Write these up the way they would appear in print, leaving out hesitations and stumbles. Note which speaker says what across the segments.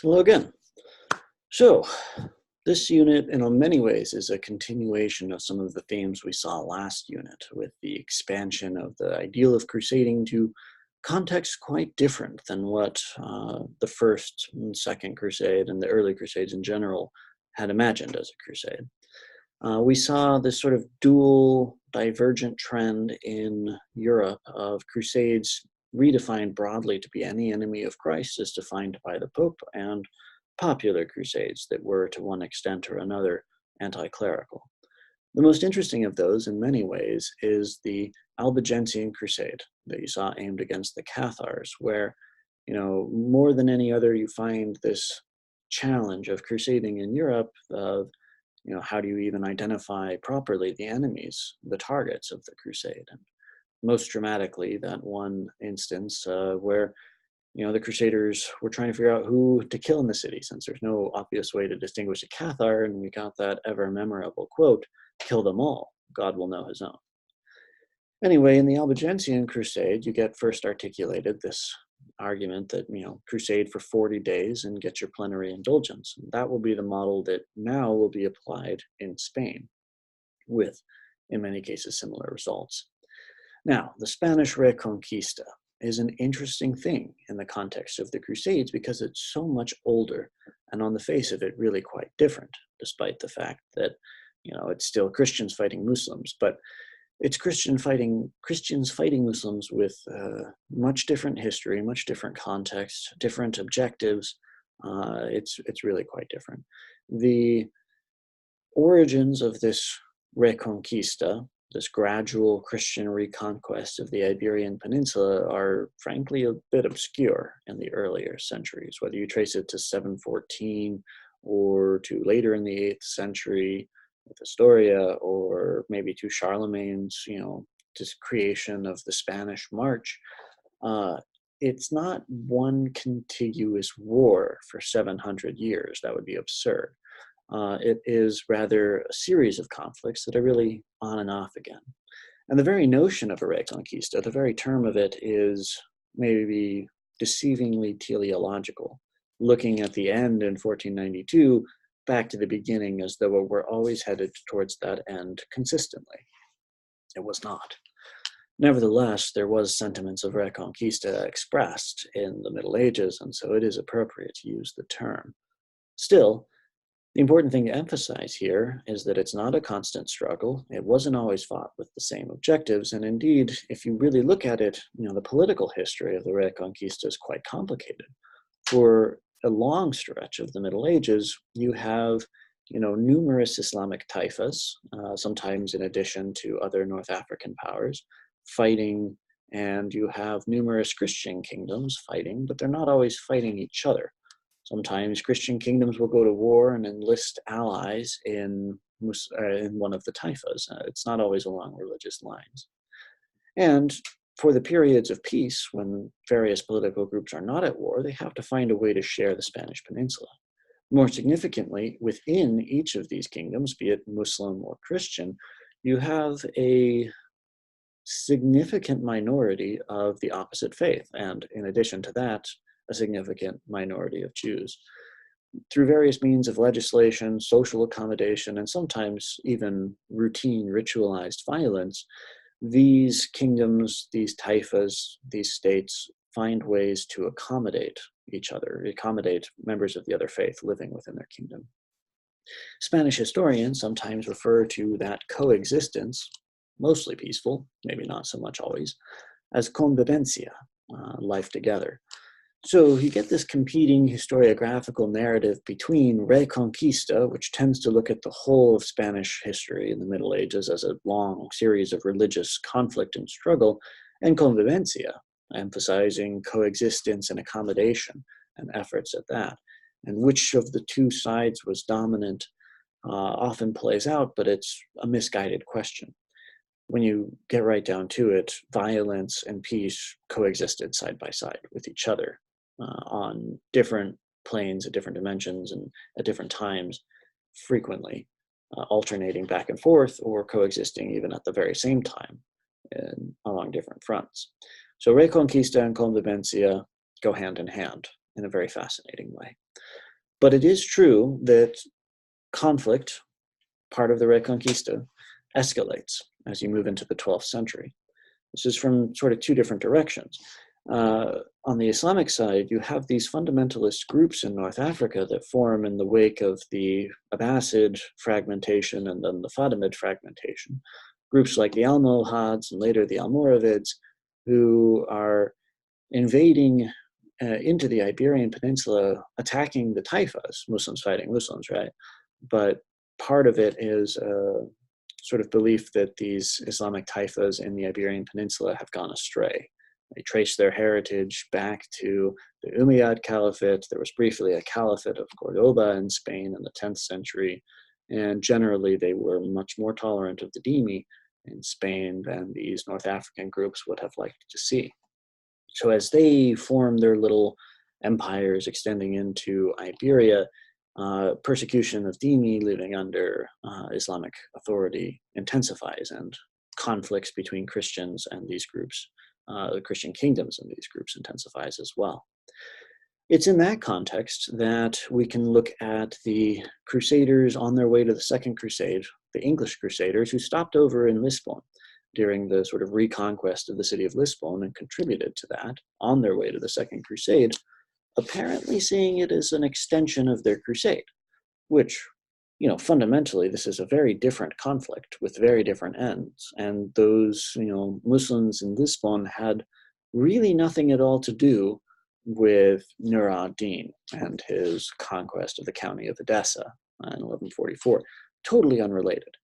Speaker 1: Hello again. So, this unit, in many ways, is a continuation of some of the themes we saw last unit, with the expansion of the ideal of crusading to contexts quite different than what the First and Second Crusade and the early Crusades in general had imagined as a crusade. We saw this sort of dual, divergent trend in Europe of crusades redefined broadly to be any enemy of Christ as defined by the Pope, and popular crusades that were, to one extent or another, anti-clerical. The most interesting of those, in many ways, is the Albigensian Crusade that you saw aimed against the Cathars, where, more than any other, you find this challenge of crusading in Europe of how do you even identify properly the enemies, the targets of the crusade? And most dramatically, that one instance where the Crusaders were trying to figure out who to kill in the city, since there's no obvious way to distinguish a Cathar, and we got that ever memorable quote, "Kill them all, God will know his own." Anyway, in the Albigensian Crusade, you get first articulated this argument that, crusade for 40 days and get your plenary indulgence. And that will be the model that now will be applied in Spain with, in many cases, similar results. Now, the Spanish Reconquista is an interesting thing in the context of the Crusades because it's so much older and on the face of it really quite different, despite the fact that, it's still Christians fighting Muslims. But it's Christians fighting Muslims with much different history, much different context, different objectives. It's really quite different. The origins of this Reconquista, this gradual Christian reconquest of the Iberian Peninsula, are frankly a bit obscure in the earlier centuries, whether you trace it to 714 or to later in the 8th century with Astoria, or maybe to Charlemagne's, just creation of the Spanish March. It's not one contiguous war for 700 years. That would be absurd. It is rather a series of conflicts that are really on and off again. And the very notion of a Reconquista, the very term of it, is maybe deceivingly teleological, looking at the end in 1492 back to the beginning as though we're always headed towards that end consistently. It was not. Nevertheless, there was sentiments of Reconquista expressed in the Middle Ages, and so it is appropriate to use the term. Still, the important thing to emphasize here is that it's not a constant struggle. It wasn't always fought with the same objectives, and indeed, if you really look at it, the political history of the Reconquista is quite complicated. For a long stretch of the Middle Ages, you have, numerous Islamic taifas, sometimes in addition to other North African powers, fighting, and you have numerous Christian kingdoms fighting, but they're not always fighting each other. Sometimes Christian kingdoms will go to war and enlist allies in one of the taifas. It's not always along religious lines. And for the periods of peace, when various political groups are not at war, they have to find a way to share the Spanish Peninsula. More significantly, within each of these kingdoms, be it Muslim or Christian, you have a significant minority of the opposite faith, and in addition to that, a significant minority of Jews. Through various means of legislation, social accommodation, and sometimes even routine ritualized violence, these kingdoms, these taifas, these states find ways to accommodate each other, accommodate members of the other faith living within their kingdom. Spanish historians sometimes refer to that coexistence, mostly peaceful, maybe not so much always, as convivencia, life together. So you get this competing historiographical narrative between Reconquista, which tends to look at the whole of Spanish history in the Middle Ages as a long series of religious conflict and struggle, and Convivencia, emphasizing coexistence and accommodation and efforts at that. And which of the two sides was dominant often plays out, but it's a misguided question. When you get right down to it, violence and peace coexisted side by side with each other on different planes at different dimensions and at different times, frequently alternating back and forth or coexisting even at the very same time along different fronts. So Reconquista and Convivencia go hand in hand. in a very fascinating way. But it is true that conflict, part of the Reconquista, escalates as you move into the 12th century. This is from sort of two different directions. On the Islamic side, you have these fundamentalist groups in North Africa that form in the wake of the Abbasid fragmentation and then the Fatimid fragmentation. Groups like the Almohads and later the Almoravids, who are invading into the Iberian Peninsula, attacking the Taifas, Muslims fighting Muslims, right? But part of it is a sort of belief that these Islamic Taifas in the Iberian Peninsula have gone astray. They trace their heritage back to the Umayyad Caliphate. There was briefly a Caliphate of Cordoba in Spain in the 10th century, and generally they were much more tolerant of the Dhimmi in Spain than these North African groups would have liked to see. So as they form their little empires extending into Iberia, persecution of Dhimmi living under Islamic authority intensifies, and conflicts between Christians and these groups, the Christian kingdoms and these groups, intensifies as well. It's in that context that we can look at the Crusaders on their way to the Second Crusade, the English Crusaders, who stopped over in Lisbon during the sort of reconquest of the city of Lisbon and contributed to that on their way to the Second Crusade, apparently seeing it as an extension of their crusade, which, fundamentally, this is a very different conflict with very different ends. And those, Muslims in Lisbon had really nothing at all to do with Nur ad-Din and his conquest of the county of Edessa in 1144. Totally unrelated.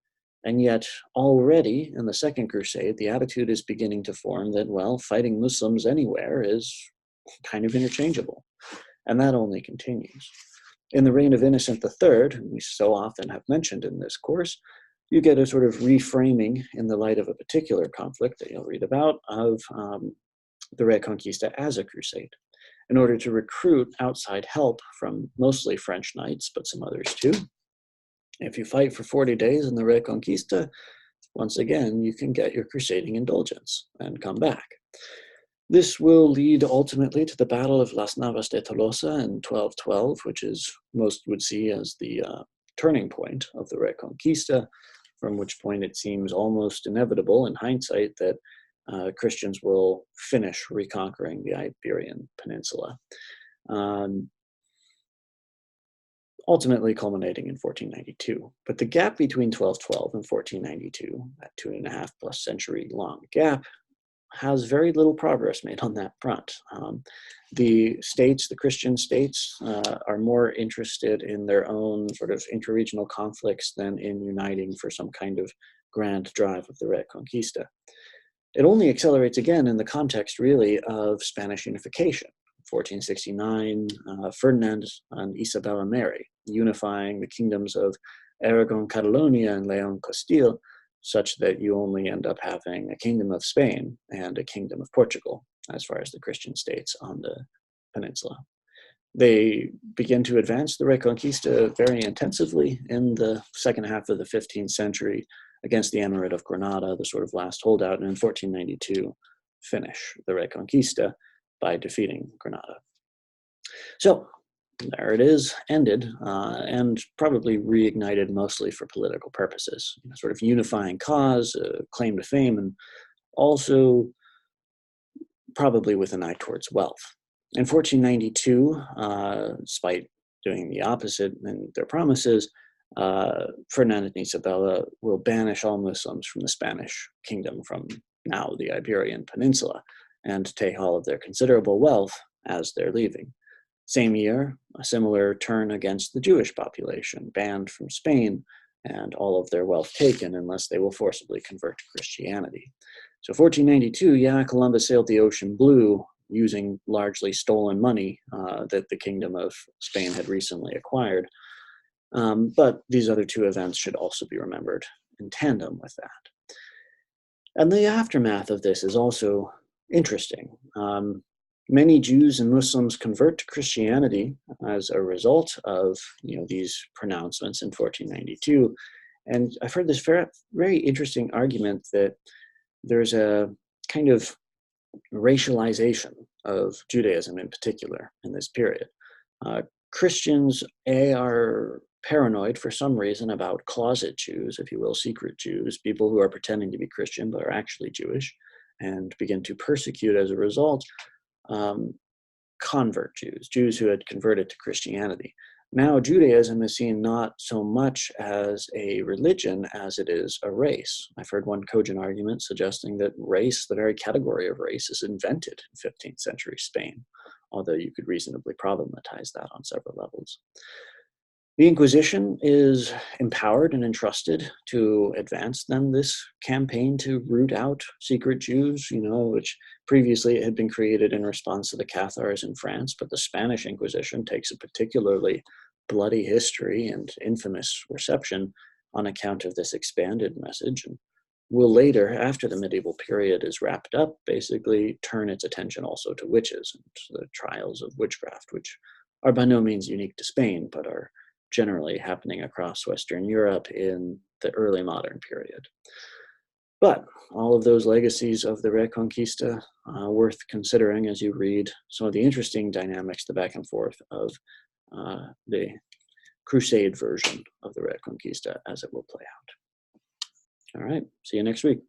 Speaker 1: And yet, already in the Second Crusade, the attitude is beginning to form that, well, fighting Muslims anywhere is kind of interchangeable. And that only continues. In the reign of Innocent III, whom we so often have mentioned in this course, you get a sort of reframing in the light of a particular conflict that you'll read about of the Reconquista as a crusade. In order to recruit outside help from mostly French knights, but some others too, if you fight for 40 days in the Reconquista, once again, you can get your crusading indulgence and come back. This will lead ultimately to the Battle of Las Navas de Tolosa in 1212, which is most would see as the turning point of the Reconquista, from which point it seems almost inevitable in hindsight that Christians will finish reconquering the Iberian Peninsula. Ultimately culminating in 1492. But the gap between 1212 and 1492, that 2.5+ century long gap, has very little progress made on that front. The states, the Christian states, are more interested in their own sort of interregional conflicts than in uniting for some kind of grand drive of the Reconquista. It only accelerates again in the context, really, of Spanish unification. 1469, Ferdinand and Isabella marry, unifying the kingdoms of Aragon, Catalonia, and Leon, Castile, such that you only end up having a kingdom of Spain and a kingdom of Portugal, as far as the Christian states on the peninsula. They begin to advance the Reconquista very intensively in the second half of the 15th century against the Emirate of Granada, the sort of last holdout, and in 1492 finish the Reconquista by defeating Granada. So there it is, ended, and probably reignited mostly for political purposes, sort of unifying cause, claim to fame, and also probably with an eye towards wealth. In 1492, despite doing the opposite in their promises, Ferdinand and Isabella will banish all Muslims from the Spanish kingdom, from now the Iberian Peninsula, and take all of their considerable wealth as they're leaving. Same year, a similar turn against the Jewish population, banned from Spain, and all of their wealth taken unless they will forcibly convert to Christianity. So 1492, Columbus sailed the ocean blue using largely stolen money that the Kingdom of Spain had recently acquired. But these other two events should also be remembered in tandem with that. And the aftermath of this is also interesting. Many Jews and Muslims convert to Christianity as a result of these pronouncements in 1492. And I've heard this very interesting argument that there's a kind of racialization of Judaism in particular in this period. Uh, Christians, are paranoid for some reason about closet Jews, if you will, secret Jews, people who are pretending to be Christian but are actually Jewish, and begin to persecute as a result um, convert Jews, Jews who had converted to Christianity. Now, Judaism is seen not so much as a religion as it is a race. I've heard one cogent argument suggesting that race, the very category of race, is invented in 15th century Spain, although you could reasonably problematize that on several levels. The Inquisition is empowered and entrusted to advance then this campaign to root out secret Jews, which previously had been created in response to the Cathars in France, but the Spanish Inquisition takes a particularly bloody history and infamous reception on account of this expanded message, and will later, after the medieval period is wrapped up, basically turn its attention also to witches and the trials of witchcraft, which are by no means unique to Spain, but are generally happening across Western Europe in the early modern period. But all of those legacies of the Reconquista worth considering as you read some of the interesting dynamics, the back and forth of the Crusade version of the Reconquista as it will play out. All right, see you next week.